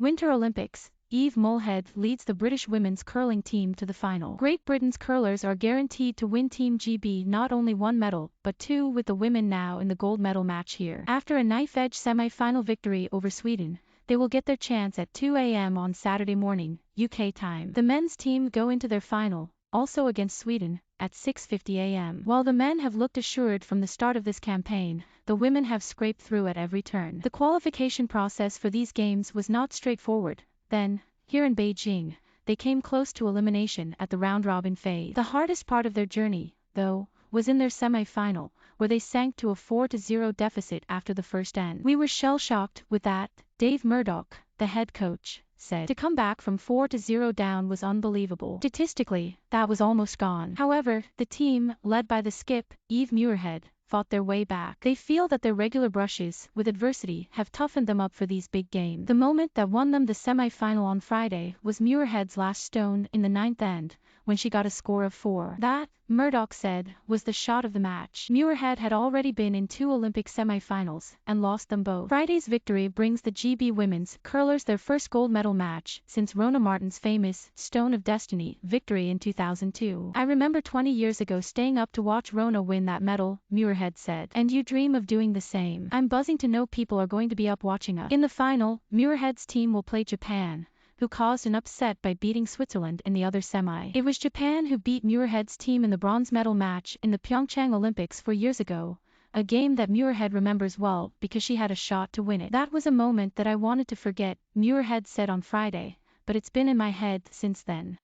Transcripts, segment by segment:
Winter Olympics. Eve Mulhead leads the British women's curling team to the final. Great Britain's curlers are guaranteed to win Team GB not only one medal, but two, with the women now in the gold medal match here. After a knife-edge semi-final victory over Sweden, they will get their chance at 2 a.m. on Saturday morning, UK time. The men's team go into their final, also against Sweden, at 6:50 a.m. While the men have looked assured from the start of this campaign, the women have scraped through at every turn. The qualification process for these games was not straightforward. Then, here in Beijing, they came close to elimination at the round-robin phase. The hardest part of their journey, though, was in their semi-final, where they sank to a 4-0 deficit after the first end. "We were shell-shocked with that," Dave Murdoch, the head coach, said. "To come back from 4-0 down was unbelievable. Statistically, that was almost gone." However, the team, led by the skip, Eve Mulhead, fought their way back. They feel that their regular brushes with adversity have toughened them up for these big games. The moment that won them the semi-final on Friday was Muirhead's last stone in the ninth end, when she got a score of 4. That, Murdoch said, was the shot of the match. Muirhead had already been in 2 Olympic semi-finals and lost them both. Friday's victory brings the GB women's curlers their first gold medal match since Rhona Martin's famous Stone of Destiny victory in 2002. "I remember 20 years ago staying up to watch Rhona win that medal," Muirhead said. "And you dream of doing the same. I'm buzzing to know people are going to be up watching us." In the final, Muirhead's team will play Japan, who caused an upset by beating Switzerland in the other semi. It was Japan who beat Muirhead's team in the bronze medal match in the Pyeongchang Olympics 4 years ago, a game that Muirhead remembers well because she had a shot to win it. "That was a moment that I wanted to forget," Muirhead said on Friday, "but it's been in my head since then."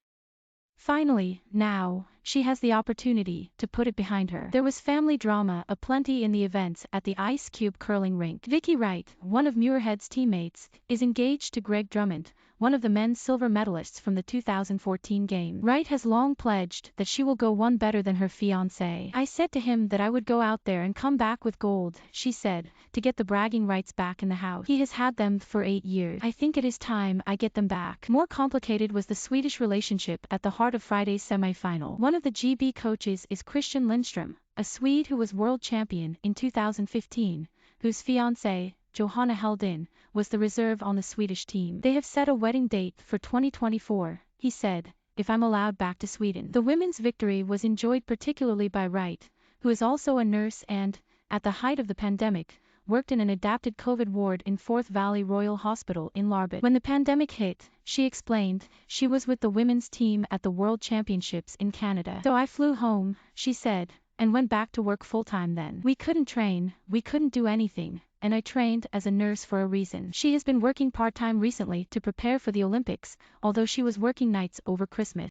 Finally, now, she has the opportunity to put it behind her. There was family drama aplenty in the events at the Ice Cube curling rink. Vicky Wright, one of Muirhead's teammates, is engaged to Greg Drummond, one of the men's silver medalists from the 2014 game. Wright has long pledged that she will go one better than her fiancé. "I said to him that I would go out there and come back with gold," she said, to get the bragging rights back in the house. "He has had them for 8 years. I think it is time I get them back." More complicated was the Swedish relationship at the heart of Friday's semi-final. One of the GB coaches is Christian Lindström, a Swede who was world champion in 2015, whose fiancée, Johanna Heldin, was the reserve on the Swedish team. "They have set a wedding date for 2024, he said, if I'm allowed back to Sweden." The women's victory was enjoyed particularly by Wright, who is also a nurse and, at the height of the pandemic, worked in an adapted COVID ward in Forth Valley Royal Hospital in Larvik. When the pandemic hit, she explained, she was with the women's team at the World Championships in Canada. "So I flew home," she said, "and went back to work full-time then. We couldn't train, we couldn't do anything, and I trained as a nurse for a reason." She has been working part-time recently to prepare for the Olympics, although she was working nights over Christmas.